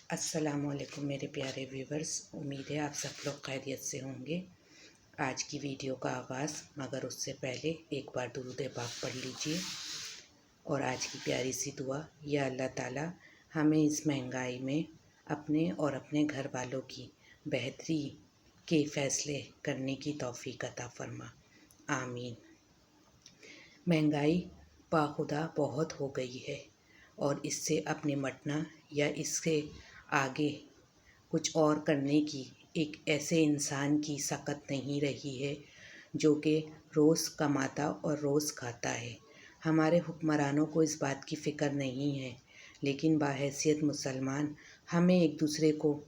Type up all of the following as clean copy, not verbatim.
السلام علیکم میرے پیارے ویورز، امید ہے آپ سب لوگ خیریت سے ہوں گے۔ آج کی ویڈیو کا آغاز مگر اس سے پہلے ایک بار درود پاک پڑھ لیجئے اور آج کی پیاری سی دعا، یا اللہ تعالی ہمیں اس مہنگائی میں اپنے اور اپنے گھر والوں کی بہتری کے فیصلے کرنے کی توفیق عطا فرما، آمین۔ مہنگائی باخدا بہت ہو گئی ہے اور اس سے اب نمٹنا یا اس سے آگے کچھ اور کرنے کی ایک ایسے انسان کی سکت نہیں رہی ہے جو کہ روز کماتا اور روز کھاتا ہے۔ ہمارے حکمرانوں کو اس بات کی فکر نہیں ہے، لیکن بحیثیت مسلمان ہمیں ایک دوسرے کو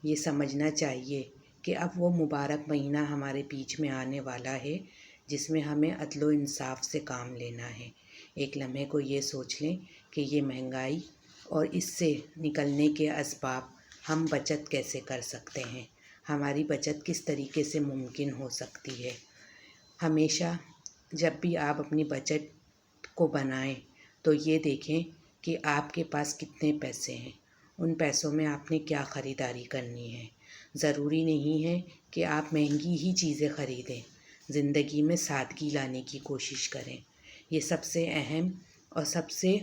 یہ سمجھنا چاہیے کہ اب وہ مبارک مہینہ ہمارے بیچ میں آنے والا ہے جس میں ہمیں عدل و انصاف سے کام لینا ہے۔ ایک لمحے کو یہ سوچ لیں کہ یہ مہنگائی اور اس سے نکلنے کے اسباب ہم بچت کیسے کر سکتے ہیں، ہماری بچت کس طریقے سے ممکن ہو سکتی ہے۔ ہمیشہ جب بھی آپ اپنی بچت کو بنائیں تو یہ دیکھیں کہ آپ کے پاس کتنے پیسے ہیں، ان پیسوں میں آپ نے کیا خریداری کرنی ہے۔ ضروری نہیں ہے کہ آپ مہنگی ہی چیزیں خریدیں، زندگی میں سادگی لانے کی کوشش کریں۔ یہ سب سے اہم اور سب سے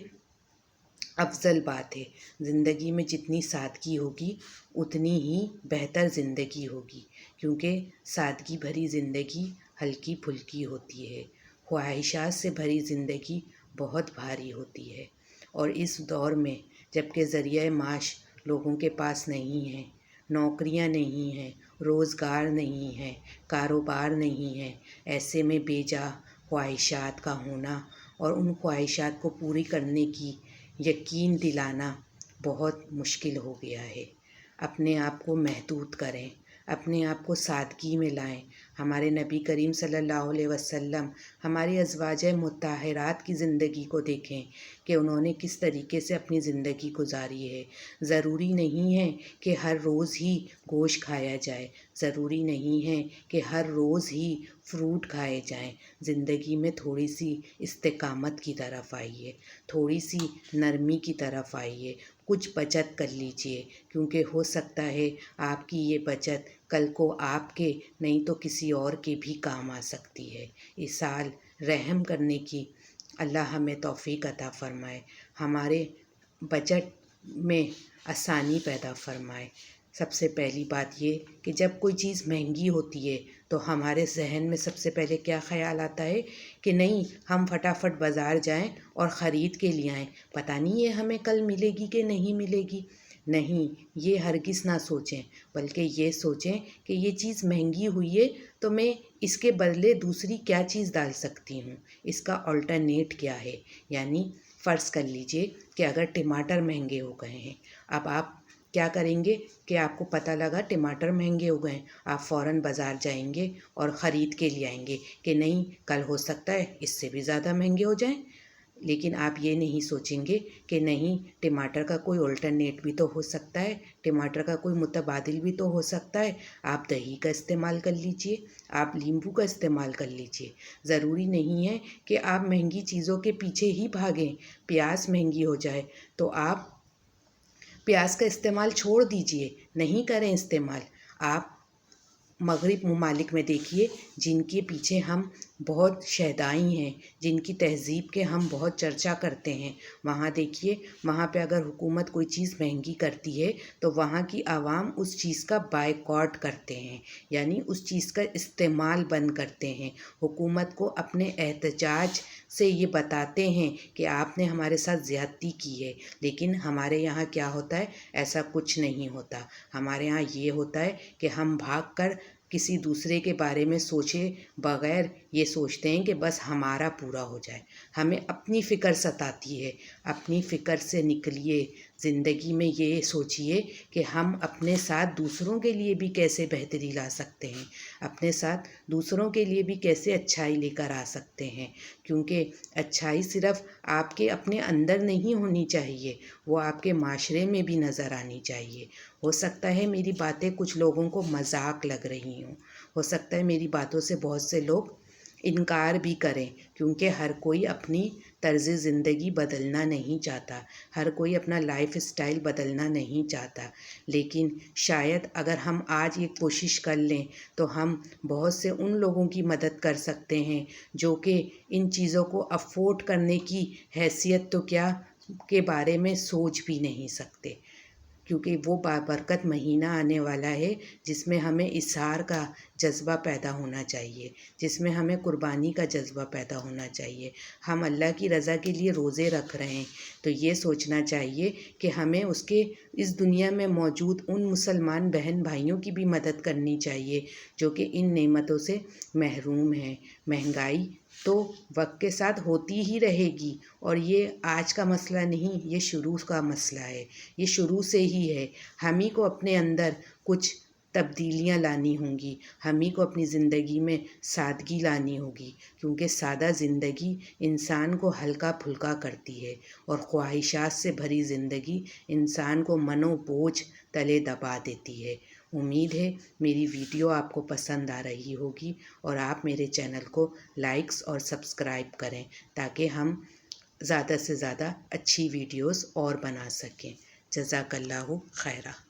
افضل بات ہے۔ زندگی میں جتنی سادگی ہوگی اتنی ہی بہتر زندگی ہوگی، کیونکہ سادگی بھری زندگی ہلکی پھلکی ہوتی ہے، خواہشات سے بھری زندگی بہت بھاری ہوتی ہے۔ اور اس دور میں جب کہ ذریعہ معاش لوگوں کے پاس نہیں ہے، نوکریاں نہیں ہیں، روزگار نہیں ہے، کاروبار نہیں ہے، ایسے میں بے جا خواہشات کا ہونا اور ان خواہشات کو پوری کرنے کی یقین دلانا بہت مشکل ہو گیا ہے۔ اپنے آپ کو محدود کریں، اپنے آپ کو سادگی میں لائیں۔ ہمارے نبی کریم صلی اللہ علیہ وسلم ہماری ازواج مطہرات کی زندگی کو دیکھیں کہ انہوں نے کس طریقے سے اپنی زندگی گزاری ہے۔ ضروری نہیں ہے کہ ہر روز ہی گوشت کھایا جائے، ضروری نہیں ہے کہ ہر روز ہی فروٹ کھائے جائیں۔ زندگی میں تھوڑی سی استقامت کی طرف آئیے، تھوڑی سی نرمی کی طرف آئیے، کچھ بچت کر لیجئے، کیونکہ ہو سکتا ہے آپ کی یہ بچت کل کو آپ کے نہیں تو کسی اور کے بھی کام آ سکتی ہے۔ اس سال رحم کرنے کی اللہ ہمیں توفیق عطا فرمائے، ہمارے بجٹ میں آسانی پیدا فرمائے۔ سب سے پہلی بات یہ کہ جب کوئی چیز مہنگی ہوتی ہے تو ہمارے ذہن میں سب سے پہلے کیا خیال آتا ہے کہ نہیں ہم فٹافٹ بازار جائیں اور خرید کے لے آئیں، پتہ نہیں یہ ہمیں کل ملے گی کہ نہیں ملے گی۔ نہیں، یہ ہرگز نہ سوچیں، بلکہ یہ سوچیں کہ یہ چیز مہنگی ہوئی ہے تو میں اس کے بدلے دوسری کیا چیز ڈال سکتی ہوں، اس کا آلٹرنیٹ کیا ہے۔ یعنی فرض کر لیجئے کہ اگر ٹماٹر مہنگے ہو گئے ہیں، اب آپ کیا کریں گے کہ آپ کو پتہ لگا ٹماٹر مہنگے ہو گئے ہیں، آپ فوراً بازار جائیں گے اور خرید کے لے آئیں گے کہ نہیں کل ہو سکتا ہے اس سے بھی زیادہ مہنگے ہو جائیں۔ لیکن آپ یہ نہیں سوچیں گے کہ نہیں ٹماٹر کا کوئی الٹرنیٹ بھی تو ہو سکتا ہے، ٹماٹر کا کوئی متبادل بھی تو ہو سکتا ہے۔ آپ دہی کا استعمال کر لیجئے، آپ لیمبو کا استعمال کر لیجئے۔ ضروری نہیں ہے کہ آپ مہنگی چیزوں کے پیچھے ہی بھاگیں۔ پیاز مہنگی ہو جائے تو آپ پیاز کا استعمال چھوڑ دیجئے، نہیں کریں استعمال۔ آپ مغرب ممالک میں دیکھیے جن کے پیچھے ہم بہت شیدائی ہیں، جن کی تہذیب کے ہم بہت چرچا کرتے ہیں، وہاں دیکھیے وہاں پہ اگر حکومت کوئی چیز مہنگی کرتی ہے تو وہاں کی عوام اس چیز کا بائیکاٹ کرتے ہیں، یعنی اس چیز کا استعمال بند کرتے ہیں، حکومت کو اپنے احتجاج سے یہ بتاتے ہیں کہ آپ نے ہمارے ساتھ زیادتی کی ہے۔ لیکن ہمارے یہاں کیا ہوتا ہے، ایسا کچھ نہیں ہوتا۔ ہمارے یہاں یہ ہوتا ہے کہ ہم بھاگ کر کسی دوسرے کے بارے میں سوچے بغیر یہ سوچتے ہیں کہ بس ہمارا پورا ہو جائے۔ ہمیں اپنی فکر ستاتی ہے، اپنی فکر سے نکلیے، زندگی میں یہ سوچیے کہ ہم اپنے ساتھ دوسروں کے لیے بھی کیسے بہتری لا سکتے ہیں، اپنے ساتھ دوسروں کے لیے بھی کیسے اچھائی لے کر آ سکتے ہیں، کیونکہ اچھائی صرف آپ کے اپنے اندر نہیں ہونی چاہیے، وہ آپ کے معاشرے میں بھی نظر آنی چاہیے۔ ہو سکتا ہے میری باتیں کچھ لوگوں کو مذاق لگ رہی ہوں، ہو سکتا ہے میری باتوں سے بہت سے لوگ انکار بھی کریں، کیونکہ ہر کوئی اپنی طرز زندگی بدلنا نہیں چاہتا، ہر کوئی اپنا لائف اسٹائل بدلنا نہیں چاہتا، لیکن شاید اگر ہم آج یہ کوشش کر لیں تو ہم بہت سے ان لوگوں کی مدد کر سکتے ہیں جو کہ ان چیزوں کو افورڈ کرنے کی حیثیت تو کیا کے بارے میں سوچ بھی نہیں سکتے، کیونکہ وہ بابرکت مہینہ آنے والا ہے جس میں ہمیں اظہار کا جذبہ پیدا ہونا چاہیے، جس میں ہمیں قربانی کا جذبہ پیدا ہونا چاہیے۔ ہم اللہ کی رضا کے لیے روزے رکھ رہے ہیں تو یہ سوچنا چاہیے کہ ہمیں اس کے اس دنیا میں موجود ان مسلمان بہن بھائیوں کی بھی مدد کرنی چاہیے جو کہ ان نعمتوں سے محروم ہیں۔ مہنگائی تو وقت کے ساتھ ہوتی ہی رہے گی، اور یہ آج کا مسئلہ نہیں، یہ شروع کا مسئلہ ہے، یہ شروع سے ہی ہے۔ ہم ہی کو اپنے اندر کچھ تبدیلیاں لانی ہوں گی، ہم ہی کو اپنی زندگی میں سادگی لانی ہوگی، کیونکہ سادہ زندگی انسان کو ہلکا پھلکا کرتی ہے، اور خواہشات سے بھری زندگی انسان کو من و بوجھ تلے دبا دیتی ہے۔ امید ہے میری ویڈیو آپ کو پسند آ رہی ہوگی، اور آپ میرے چینل کو لائکس اور سبسکرائب کریں تاکہ ہم زیادہ سے زیادہ اچھی ویڈیوز اور بنا سکیں۔ جزاک اللہ خیرہ۔